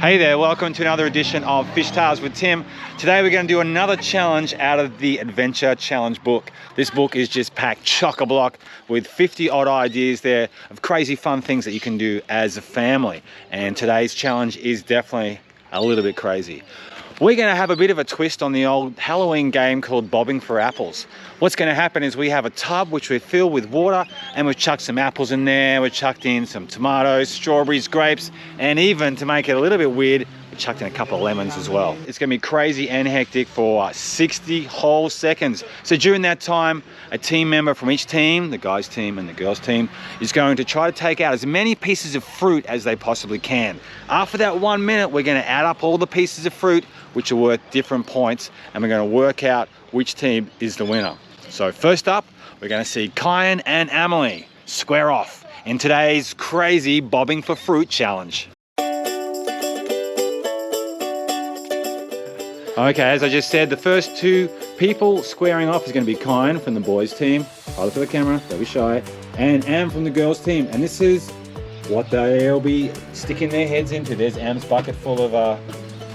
Hey there, welcome to another edition of Fish Tales with Tim. Today we're going to do another challenge out of the Adventure Challenge book. This book is just packed chock-a-block with 50 odd ideas there of crazy fun things that you can do as a family. And today's challenge is definitely a little bit crazy. We're going to have a bit of a twist on the old Halloween game called Bobbing for Apples. What's going to happen is we have a tub which we fill with water, and we've chucked some apples in there, we've chucked in some tomatoes, strawberries, grapes, and even to make it a little bit weird, we chucked in a couple of lemons as well. It's going to be crazy and hectic for 60 whole seconds. So during that time, a team member from each team, the guys team and the girls team, is going to try to take out as many pieces of fruit as they possibly can. After that 1 minute, we're going to add up all the pieces of fruit which are worth different points, and we're going to work out which team is the winner. So first up, we're going to see Kyan and Amelie square off in today's crazy Bobbing for Fruit challenge. Okay, as I just said, the first two people squaring off is going to be Kyan from the boys team. I'll look at the camera, don't be shy. And Am from the girls team. And this is what they'll be sticking their heads into. There's Am's bucket full of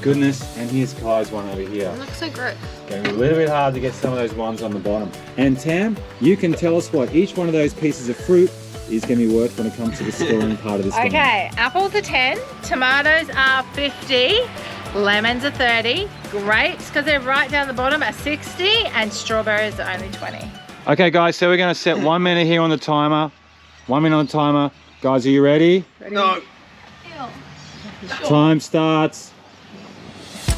goodness, and here's Kai's one over here. It looks so gross. Going to be a little bit hard to get some of those ones on the bottom. And Tam, you can tell us what each one of those pieces of fruit is going to be worth when it comes to the scoring part of this game. Okay, apples are 10, tomatoes are 50, lemons are 30, grapes, because they're right down the bottom, are 60, and strawberries are only 20. Okay guys, so we're going to set 1 minute here on the timer. 1 minute on the timer. Guys, are you ready? No. Time starts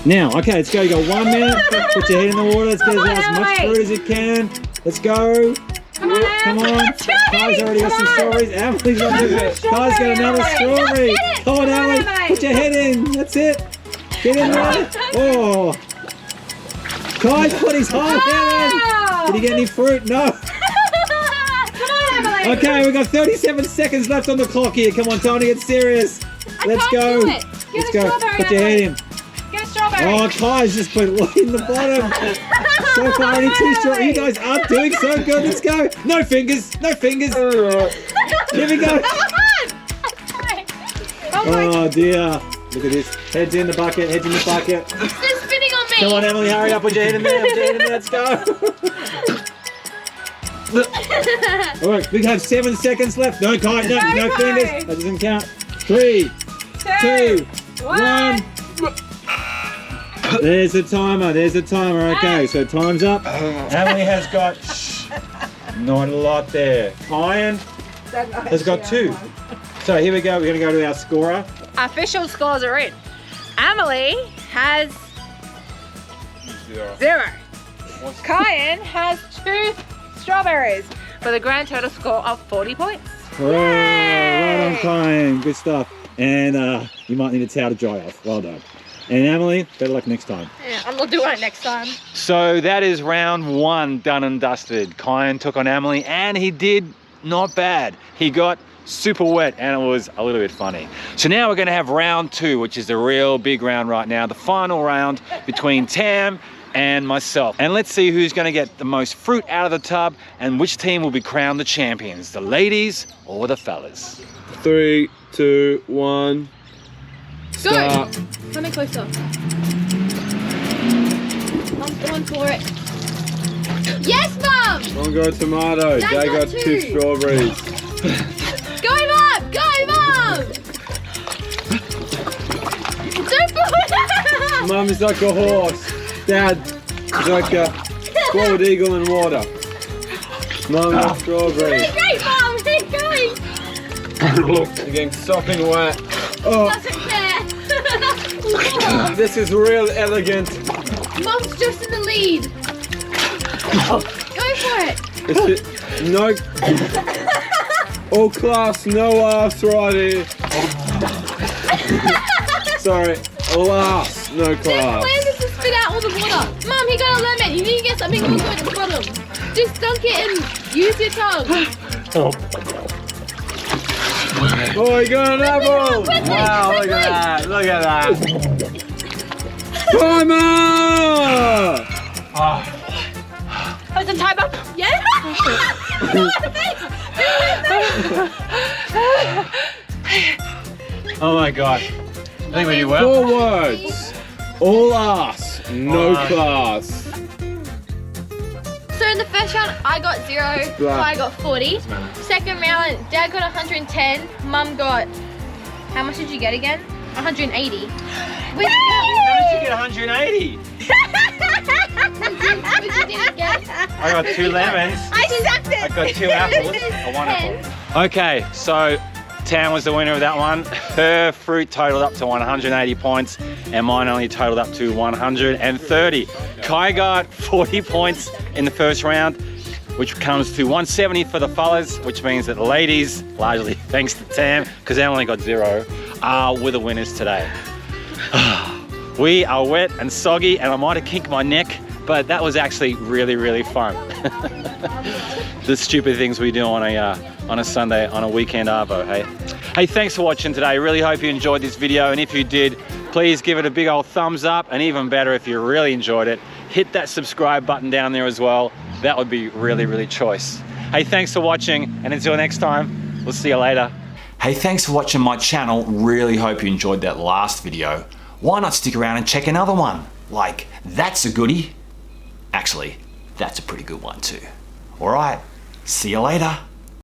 now. Okay, let's go. You got 1 minute. Put your head in the water. Let's get as much fruit as you can. Let's go. Come on, Come on. Kai's already got some strawberries. Emily's got Kai's got another strawberry. Come on, Emily. Put your head in. That's it. Get in there. Oh. Kai's put his whole head in. Did he get any fruit? No. Come on, Emily. Okay, we've got 37 seconds left on the clock here. Come on, time to get serious. Let's go. Let's go. Put your head in. Get a strawberry. Oh, Kai's just put it in the bottom. So far, only two strawberries. You guys aren't doing so good. Let's go. No fingers. No fingers. Here we go. Oh dear. Look at this. Heads in the bucket. Heads in the bucket. They're spinning on me. Come on, Emily. Hurry up. Put your head in there. Put your head in there. Let's go. All right. We have 7 seconds left. No, Kai. No fingers. That doesn't count. 3, 2, 1. There's the timer. There's the timer. Okay, so time's up. Emily has got not a lot there. Kyan has got 2. So here we go. We're going to go to our scorer. Official scores are in. Emily has 0. Kyan has 2 strawberries for the grand total score of 40 points. Oh, right on, Kyan. Good stuff. And you might need a towel to dry off. Well done. And Emily, better luck next time. Yeah, I'm gonna do it next time. So that is round 1 done and dusted. Kyan took on Emily, and he did not bad. He got super wet, and it was a little bit funny. So now we're gonna have round 2, which is the real big round right now, the final round between Tam and myself. And let's see who's gonna get the most fruit out of the tub and which team will be crowned the champions, the ladies or the fellas. 3, 2, 1. Go! Come in closer. Mom's going for it. Yes, Mum! One got tomato. Dad Dad got got 2 2. strawberries. Go, Mum! Go, Mum! Don't pull it! Mum is like a horse. Dad is like a bald eagle in water. Mum got strawberries. Great, Mum! Keep going! You're getting sopping wet. Oh, Doesn't care. this is real elegant. Mum's just in the lead. Go for it. No. All class, no ass right here. Sorry, alas, no Just class. plan this to spit out all the water. Mum, he got a lemon. You need to get something real good at the bottom. Just dunk it and use your tongue. Oh, you got an apple! quickly, Wow, look quickly. at that, look at that. Timer! Oh, it's a timer. Yeah? Oh my gosh. think we did well. 4 words. All ass, no Fine. class. So in the first round, I got 0, so I got 40. Second round, Dad got 110, Mum got, how much did you get again? 180. Which How did you get 180? you didn't get? I got 2 lemons. I sucked it. I got 2 apples. A 1 apple. Okay, so Tam was the winner of that one. Her fruit totaled up to 180 points and mine only totaled up to 130. Kai got 40 points in the first round, which comes to 170 for the fellas, which means that the ladies, largely thanks to Tam, because they only got 0, were the winners today. We are wet and soggy and I might have kinked my neck, but that was actually really, really fun. The stupid things we do on a Sunday, on a weekend arvo, hey? Hey, thanks for watching today. Really hope you enjoyed this video, and if you did, please give it a big old thumbs up, and even better, if you really enjoyed it, hit that subscribe button down there as well. That would be really, really choice. Hey, thanks for watching, and until next time, we'll see you later. Hey, thanks for watching my channel. Really hope you enjoyed that last video. Why not stick around and check another one? Like, that's a goodie. Actually, that's a pretty good one too. All right, see you later.